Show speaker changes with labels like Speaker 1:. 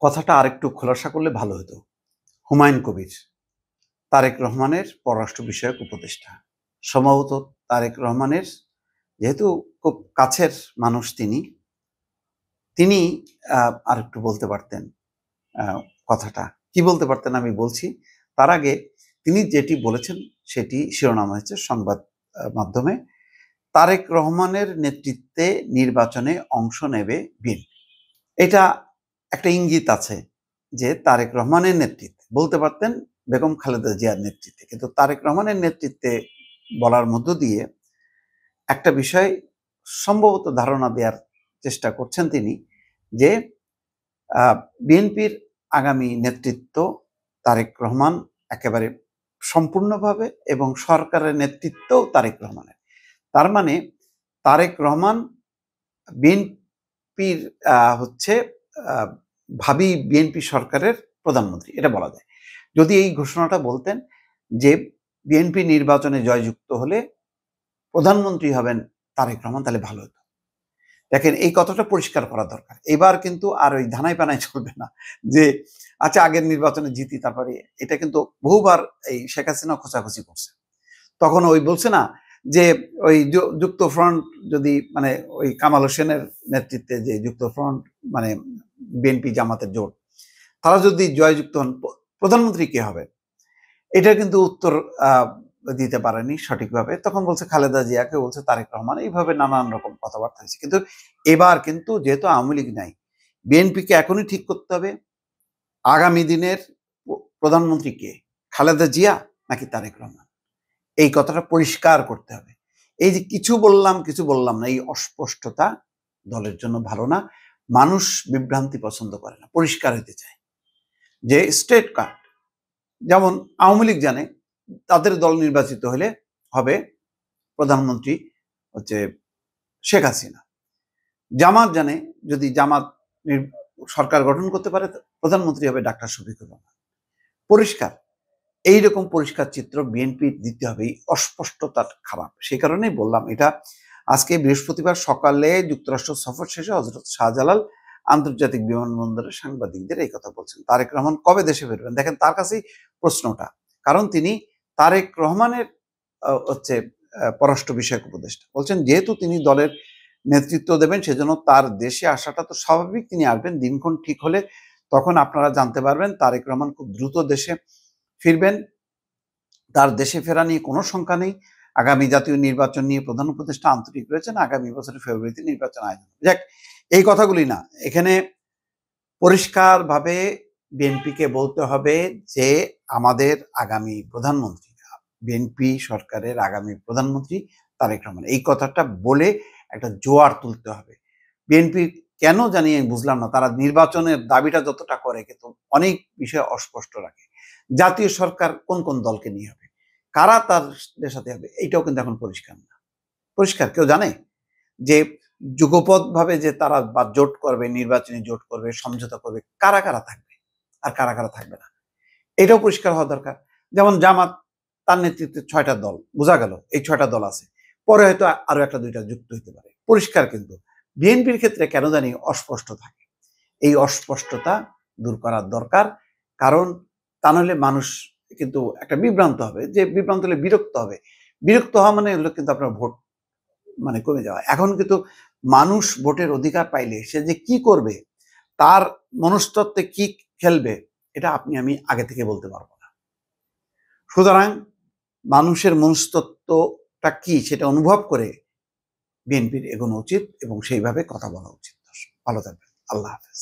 Speaker 1: কথাটা আরেকটু খোলাসা করলে ভালো হতো। হুমায়ুন কবির, তারেক রহমানের পররাষ্ট্র বিষয়ক উপদেষ্টা। সম্ভবত তারেক রহমানের যেহেতু খুব কাছের মানুষ তিনি আরেকটু বলতে পারতেন কথাটা। কি বলতে পারতেন আমি বলছি। তার আগে তিনি যেটি বলেছেন সেটি শিরোনাম হয়েছে সংবাদ মাধ্যমে। তারেক রহমানের নেতৃত্বে নির্বাচনে অংশ নেবে বিএনপি। এটা একটা ইঙ্গিত আছে যে তারেক রহমানের নেতৃত্বে, বলতে পারতেন বেগম খালেদা জিয়ার নেতৃত্বে, কিন্তু তারেক রহমানের নেতৃত্বে বলার মধ্য দিয়ে একটা বিষয় সম্ভবত ধারণা দেওয়ার চেষ্টা করছেন তিনি, যে বিএনপির আগামী নেতৃত্ব তারেক রহমান একেবারে সম্পূর্ণভাবে, এবং সরকারের নেতৃত্বও তারেক রহমানের। তার মানে তারেক রহমান বিএনপির হচ্ছে ভাবি বিএনপি সরকারের প্রধানমন্ত্রী, এটা বলা যায়। যদি এই ঘোষণাটা বলতেন যে বিএনপি নির্বাচনে জয়যুক্ত হলে প্রধানমন্ত্রী হবেন তারেক রহমান, তাহলে ভালো হতো। দেখেন, এই কথাটা পরিষ্কার করা দরকার। এবার কিন্তু আর ওই ধানাই পানাই চলবে না যে আচ্ছা আগের নির্বাচনে জিতি তারপরে। এটা কিন্তু বহুবার এই শেখ হাসিনা খোঁচাখুচি করছে। তখন ওই বলছে না যে ওই যুক্ত ফ্রন্ট যদি, মানে ওই কামাল হোসেনের নেতৃত্বে যে যুক্ত ফ্রন্ট, মানে বিএনপি জামাতের জোট, তারা যদি জয়যুক্ত হন প্রধানমন্ত্রী কে হবে, এটা কিন্তু উত্তর দিতে পারেনি সঠিকভাবে। তখন বলছে খালেদা জিয়াকে, বলছে তারেক রহমান, এইভাবে নানান রকম কথাবার্তা হয়েছে। কিন্তু এবার কিন্তু যেহেতু আওয়ামী লীগ নাই, বিএনপিকে এখনই ঠিক করতে হবে আগামী দিনের প্রধানমন্ত্রী কে, খালেদা জিয়া নাকি তারেক রহমান। এই কথাটা পরিষ্কার করতে হবে। এই যে কিছু বললাম না, এই অস্পষ্টতা দলের জন্য ভালো না। মানুষ বিভ্রান্তি পছন্দ করে না, পরিষ্কার হইতে চায়। যে স্ট্রেট কাট, যেমন আওয়ামী লীগ জানে তাদের দল নির্বাচিত হলে হবে প্রধানমন্ত্রী হচ্ছে শেখ হাসিনা। জামাত জানে যদি জামাত সরকার গঠন করতে পারে প্রধানমন্ত্রী হবে ডাক্তার শফিকুর রহমান। পরিষ্কার। এইরকম পরিষ্কার চিত্র বিএনপি দিতে হবে। এই অস্পষ্টতা খারাপ, সেই কারণেই বললাম এটা। আজকে বৃহস্পতিবার সকালে যুক্তরাষ্ট্র সফর শেষে হযরত শাহজালাল আন্তর্জাতিক বিমানবন্দরে সাংবাদিকদের এই কথা বলছেন। তারেক রহমান কবে দেশে ফিরবেন? দেখেন, তার কাছেই প্রশ্নটা, কারণ তিনি তারেক রহমানের হচ্ছে পররাষ্ট্র বিষয়ক উপদেষ্টা। বলছেন যেহেতু তিনি দলের নেতৃত্ব দেবেন, সেজন্য তার দেশে আসাটা তো স্বাভাবিক। তিনি আসবেন, দিনক্ষণ ঠিক হলে তখন আপনারা জানতে পারবেন। তারেক রহমান খুব দ্রুত দেশে ফিরবেন। তার দেশে ফেরা নিয়ে কোনো শঙ্কা নেই। আগামী জাতীয় নির্বাচন নিয়ে প্রধান উপদেষ্টা আন্তরিক রয়েছেন। আগামী বছরের ফেব্রুয়ারিতে নির্বাচন আয়োজন। যাক, এই কথাগুলি না, এখানে পরিষ্কারভাবে বিএনপিকে বলতে হবে যে আমাদের আগামী প্রধানমন্ত্রী, বিএনপি সরকারের আগামী প্রধানমন্ত্রী তারেক রহমান। এই কথাটা বলে একটা জোয়ার তুলতে হবে। বিএনপি কেন জানি আমি বুঝলাম না, তারা নির্বাচনের দাবিটা যতটা করে কিন্তু অনেক বিষয় অস্পষ্ট রাখে। জাতীয় সরকার কোন কোন দলকে নিয়ে হবে, কারা তাদের সাথে হবে, এইটাও কিন্তু এখন পরিষ্কার না। পরিষ্কার কেউ জানে যে যুগপৎ ভাবে যে তারা বা জোট করবে, নির্বাচনী জোট করবে, সমঝোতা করবে, কারা কারা থাকবে আর কারা কারা থাকবে না, এটাও পরিষ্কার হওয়া দরকার। যেমন জামাত, তার নেতৃত্বে 6টা দল, বোঝা গেল এই 6টা দল আছে, পরে হয়তো আরো একটা দুইটা যুক্ত হতে পারে, পরিষ্কার। কিন্তু বিএনপির ক্ষেত্রে কেন জানি অস্পষ্ট থাকে। এই অস্পষ্টতা দূর করার দরকার, কারণ তা নাহলে মানুষ কিন্তু একটা বিভ্রান্ত হবে, যে বিভ্রান্ত হলে বিরক্ত হবে। বিরক্ত হওয়া মানে হলো কিন্তু আপনার ভোট মানে কমে যাওয়া। এখন কিন্তু মানুষ ভোটের অধিকার পাইলে সে যে কি করবে, তার মনস্তত্ত্বে কি খেলবে, এটা আপনি আমি আগে থেকে বলতে পারবো না। সুতরাং মানুষের মনস্তত্ত্বটা কি সেটা অনুভব করে বিএনপির এগোনো উচিত এবং সেইভাবে কথা বলা উচিত। ভালো থাকবেন। আল্লাহ হাফেজ।